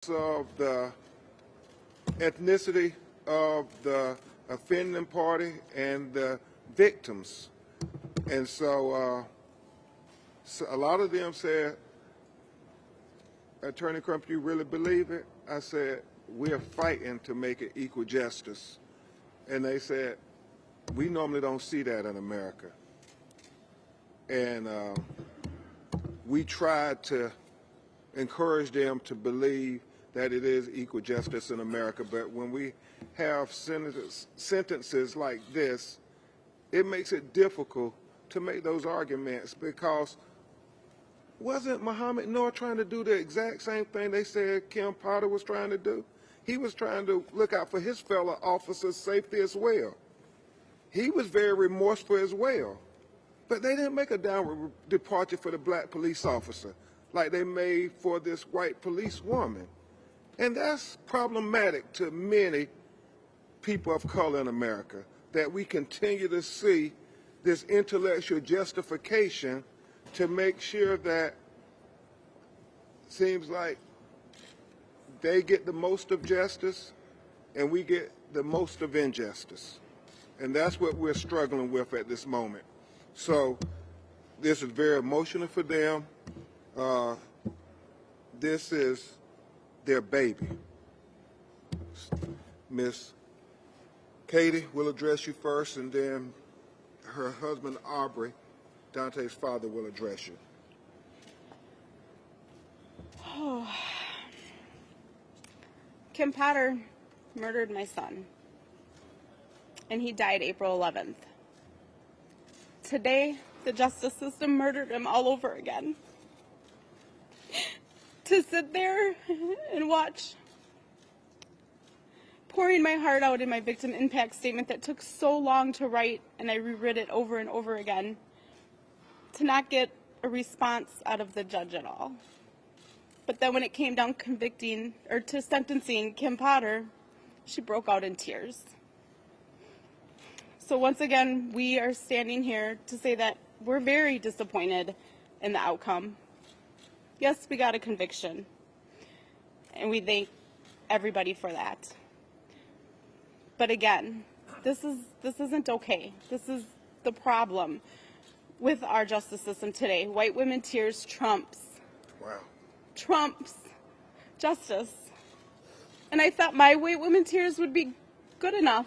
of the ethnicity of the offending party and the victims. And so a lot of them said, Attorney Crump, you really believe it? I said, we're fighting to make it equal justice. And they said, we normally don't see that in America. And we tried to encourage them to believe that it is equal justice in America. But when we have sentences like this, it makes it difficult to make those arguments, because wasn't Muhammad Noor trying to do the exact same thing they said Kim Potter was trying to do? He was trying to look out for his fellow officers' safety as well. He was very remorseful as well. But they didn't make a downward departure for the black police officer like they made for this white police woman. And that's problematic to many people of color in America, that we continue to see this intellectual justification to make sure that seems like they get the most of justice and we get the most of injustice. And that's what we're struggling with at this moment. So this is very emotional for them. This is their baby. Miss Katie will address you first, and then her husband, Aubrey, Daunte's father, will address you. Oh. Kim Potter murdered my son, and he died April 11th. Today, the justice system murdered him all over again. To sit there and watch pouring my heart out in my victim impact statement that took so long to write, and I reread it over and over again, to not get a response out of the judge at all. But then when it came down to sentencing Kim Potter, she broke out in tears. So once again, we are standing here to say that we're very disappointed in the outcome. Yes, we got a conviction, and we thank everybody for that. But again, this isn't okay. This is the problem with our justice system today. White women tears trumps. Wow. Trumps justice. And I thought my white women tears would be good enough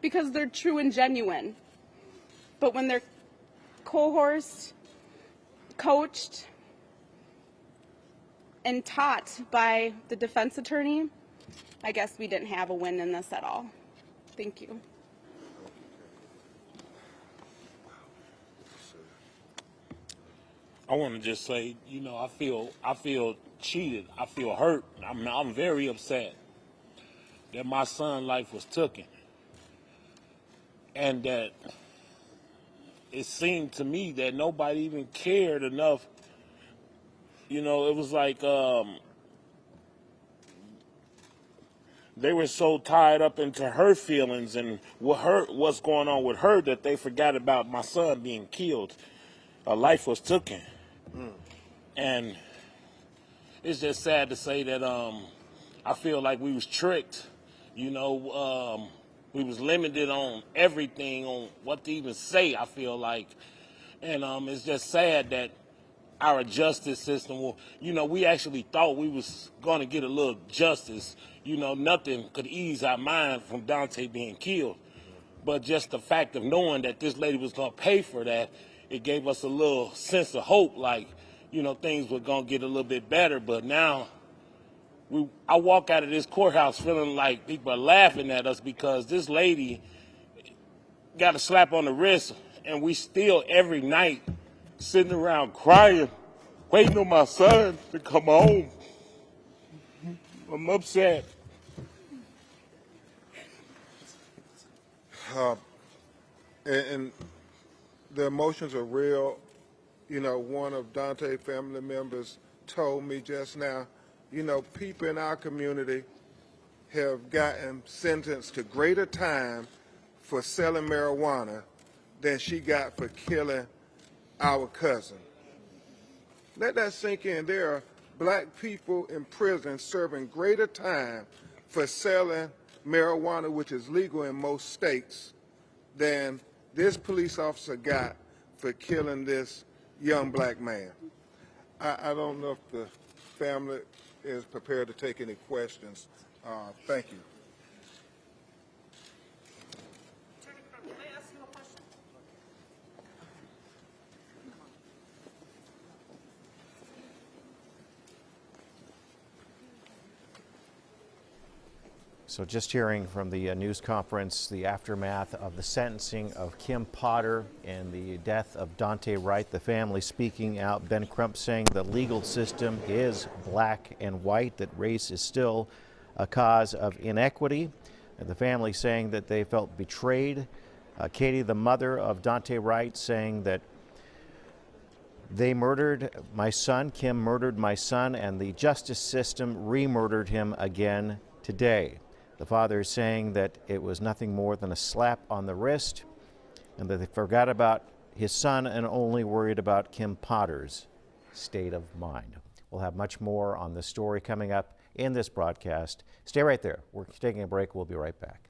because they're true and genuine. But when they're coerced, coached, and taught by the defense attorney, I guess we didn't have a win in this at all. Thank you. I want to just say, you know, I feel cheated. I feel hurt. I'm very upset that my son's life was taken, and that it seemed to me that nobody even cared enough. You know, it was like they were so tied up into her feelings and what's going on with her that they forgot about my son being killed. A life was taken. And it's just sad to say that I feel like we was tricked. You know, we was limited on everything, on what to even say, I feel like. And it's just sad that our justice system will, you know, we actually thought we was going to get a little justice. You know, nothing could ease our mind from Daunte being killed. But just the fact of knowing that this lady was going to pay for that, it gave us a little sense of hope, like, you know, things were going to get a little bit better. But now I walk out of this courthouse feeling like people are laughing at us because this lady got a slap on the wrist, and we still every night sitting around crying, waiting on my son to come home. I'm upset. And the emotions are real. You know, one of Daunte's family members told me just now, you know, people in our community have gotten sentenced to greater time for selling marijuana than she got for killing our cousin. Let that sink in. There are black people in prison serving greater time for selling marijuana, which is legal in most states, than this police officer got for killing this young black man. I don't know if the family is prepared to take any questions. Thank you. Can I ask you a question? So just hearing from the news conference, the aftermath of the sentencing of Kim Potter and the death of Daunte Wright, the family speaking out, Ben Crump saying the legal system is black and white, that race is still a cause of inequity. And the family saying that they felt betrayed. Katie, the mother of Daunte Wright, saying that they murdered my son, Kim murdered my son, and the justice system re-murdered him again today. The father is saying that it was nothing more than a slap on the wrist and that they forgot about his son and only worried about Kim Potter's state of mind. We'll have much more on this story coming up in this broadcast. Stay right there. We're taking a break. We'll be right back.